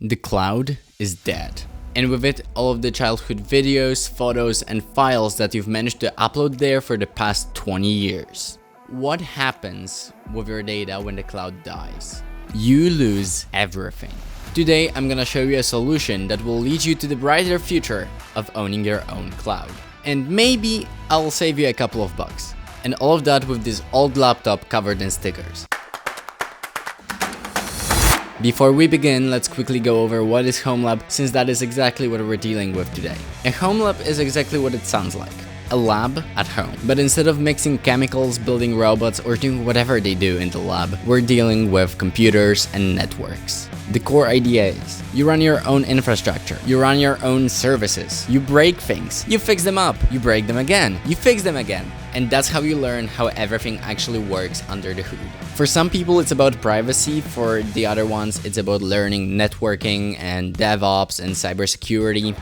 The cloud is dead. And with it, all of the childhood videos, photos, and files that you've managed to upload there for the past 20 years. What happens with your data when the cloud dies? You lose everything. Today, I'm gonna show you a solution that will lead you to the brighter future of owning your own cloud. And maybe I'll save you a couple of bucks. And all of that with this old laptop covered in stickers. Before we begin, let's quickly go over what is homelab, since that is exactly what we're dealing with today. A homelab is exactly what it sounds like. A lab at home. But instead of mixing chemicals, building robots, or doing whatever they do in the lab, we're dealing with computers and networks. The core idea is, you run your own infrastructure, you run your own services, you break things, you fix them up, you break them again, you fix them again. And that's how you learn how everything actually works under the hood. For some people it's about privacy, for the other ones it's about learning networking and DevOps and cybersecurity.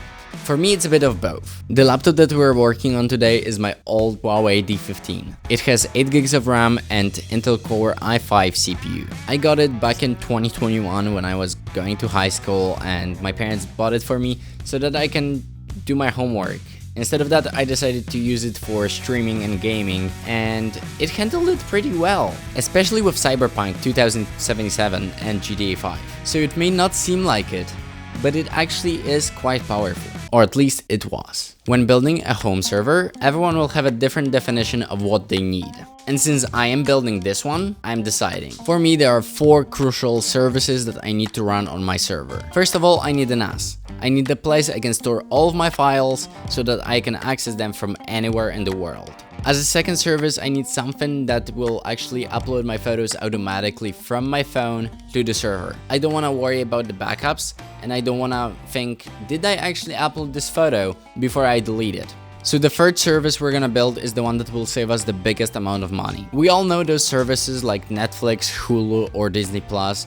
For me, it's a bit of both. The laptop that we're working on today is my old Huawei D15. It has 8 gigs of RAM and Intel Core i5 CPU. I got it back in 2021 when I was going to high school, and my parents bought it for me so that I can do my homework. Instead of that, I decided to use it for streaming and gaming, and it handled it pretty well, especially with Cyberpunk 2077 and GTA 5. So it may not seem like it, but it actually is quite powerful. Or at least it was. When building a home server, everyone will have a different definition of what they need. And since I am building this one, I'm deciding. For me, there are 4 crucial services that I need to run on my server. First of all, I need a NAS. I need a place I can store all of my files so that I can access them from anywhere in the world. As a second service, I need something that will actually upload my photos automatically from my phone to the server. I don't want to worry about the backups, and I don't want to think, did I actually upload this photo before I delete it? So the third service we're gonna build is the one that will save us the biggest amount of money. We all know those services like Netflix, Hulu, or Disney+,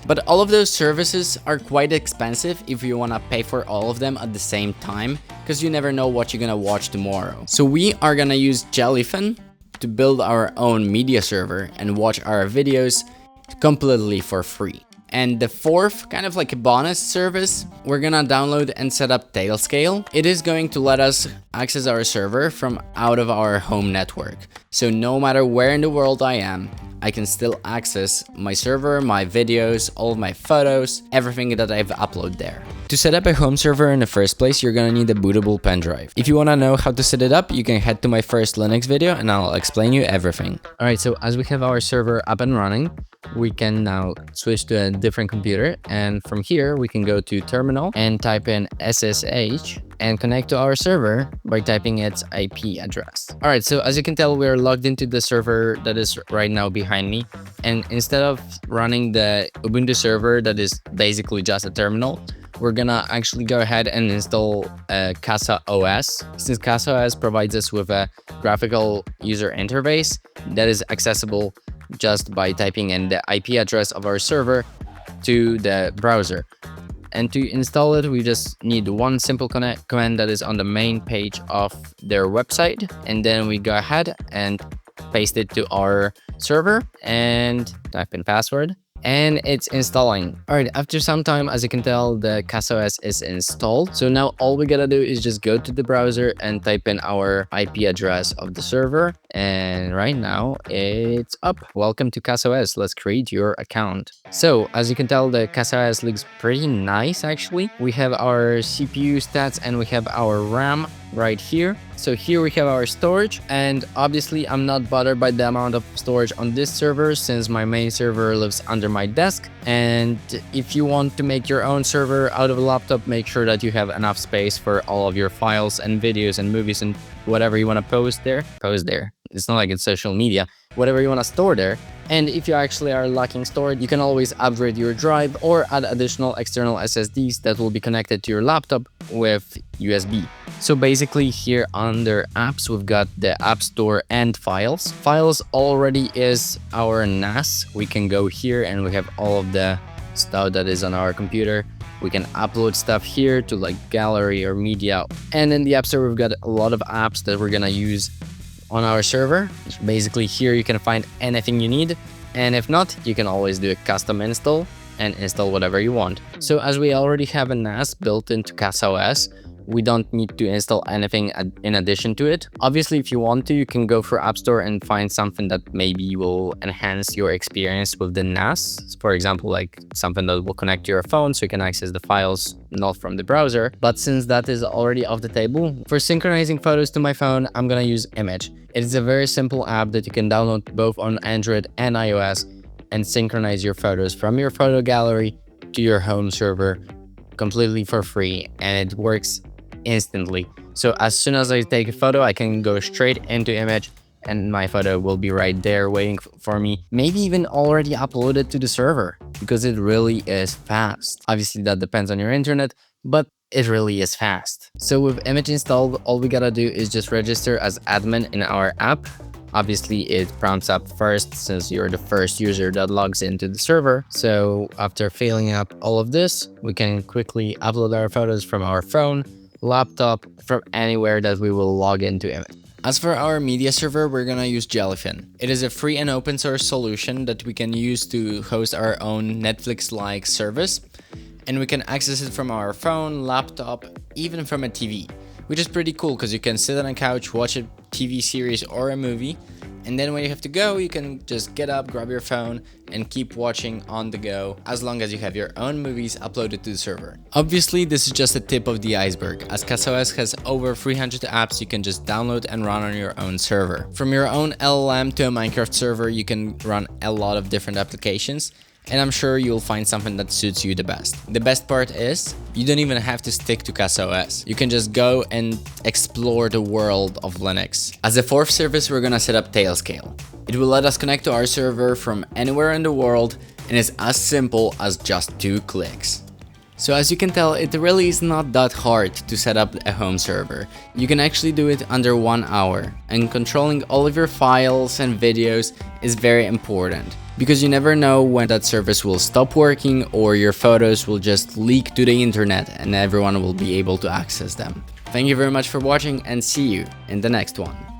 but all of those services are quite expensive if you wanna pay for all of them at the same time, because you never know what you're gonna watch tomorrow. So we are gonna use Jellyfin to build our own media server and watch our videos completely for free. And the fourth, kind of like a bonus service, we're gonna download and set up Tailscale. It is going to let us access our server from out of our home network. So no matter where in the world I am, I can still access my server, my videos, all of my photos, everything that I've uploaded there. To set up a home server in the first place, you're gonna need a bootable pen drive. If you wanna know how to set it up, you can head to my first Linux video and I'll explain you everything. Alright, so as we have our server up and running, we can now switch to a different computer, and from here we can go to terminal and type in SSH and connect to our server by typing its IP address. Alright, so as you can tell, we're logged into the server that is right now behind me, and instead of running the Ubuntu server that is basically just a terminal, we're gonna actually go ahead and install CasaOS, since CasaOS provides us with a graphical user interface that is accessible just by typing in the IP address of our server to the browser. And to install it, we just need one simple command that is on the main page of their website, and then we go ahead and paste it to our server and type in password, and it's installing. Alright, after some time, as you can tell, the CasaOS is installed. So now all we gotta do is just go to the browser and type in our IP address of the server, and right now it's up. Welcome to CasaOS. Let's create your account. So as you can tell, the CasaOS looks pretty nice actually. We have our CPU stats and we have our RAM right here. So here we have our storage, and obviously I'm not bothered by the amount of storage on this server since my main server lives under my desk. And if you want to make your own server out of a laptop, make sure that you have enough space for all of your files and videos and movies and whatever you want to post there. It's not like it's social media. Whatever you want to store there. And if you actually are lacking storage, you can always upgrade your drive or add additional external SSDs that will be connected to your laptop with USB. So basically here under apps, we've got the App Store and files. Files already is our NAS. We can go here and we have all of the stuff that is on our computer. We can upload stuff here to like gallery or media. And in the App Store, we've got a lot of apps that we're gonna use on our server. Basically here you can find anything you need, and if not, you can always do a custom install. and install whatever you want. So as we already have a NAS built into CasaOS, we don't need to install anything in addition to it. Obviously, if you want to, you can go for App Store and find something that maybe will enhance your experience with the NAS. For example, like something that will connect to your phone so you can access the files not from the browser. But since that is already off the table, for synchronizing photos to my phone, I'm gonna use Image. It is a very simple app that you can download both on Android and iOS and synchronize your photos from your photo gallery to your home server completely for free, and it works instantly. So as soon as I take a photo, I can go straight into Image and my photo will be right there waiting for me, maybe even already uploaded to the server, because it really is fast. Obviously that depends on your internet, but it really is fast. So with Image installed, all we gotta do is just register as admin in our app. Obviously it prompts up first since you're the first user that logs into the server. So after filling up all of this, we can quickly upload our photos from our phone, laptop, from anywhere that we will log into Image. As for our media server, we're gonna use Jellyfin. It is a free and open source solution that we can use to host our own Netflix-like service, and we can access it from our phone, laptop, even from a TV, which is pretty cool because you can sit on a couch, watch a TV series or a movie, and then when you have to go, you can just get up, grab your phone, and keep watching on the go as long as you have your own movies uploaded to the server. Obviously, this is just a tip of the iceberg, as CasaOS has over 300 apps you can just download and run on your own server. From your own LLM to a Minecraft server, you can run a lot of different applications, and I'm sure you'll find something that suits you the best. The best part is, you don't even have to stick to CasaOS. You can just go and explore the world of Linux. As a fourth service, we're gonna set up Tailscale. It will let us connect to our server from anywhere in the world, and is as simple as just 2 clicks. So as you can tell, it really is not that hard to set up a home server. You can actually do it under 1 hour, and controlling all of your files and videos is very important, because you never know when that service will stop working or your photos will just leak to the internet and everyone will be able to access them. Thank you very much for watching, and see you in the next one.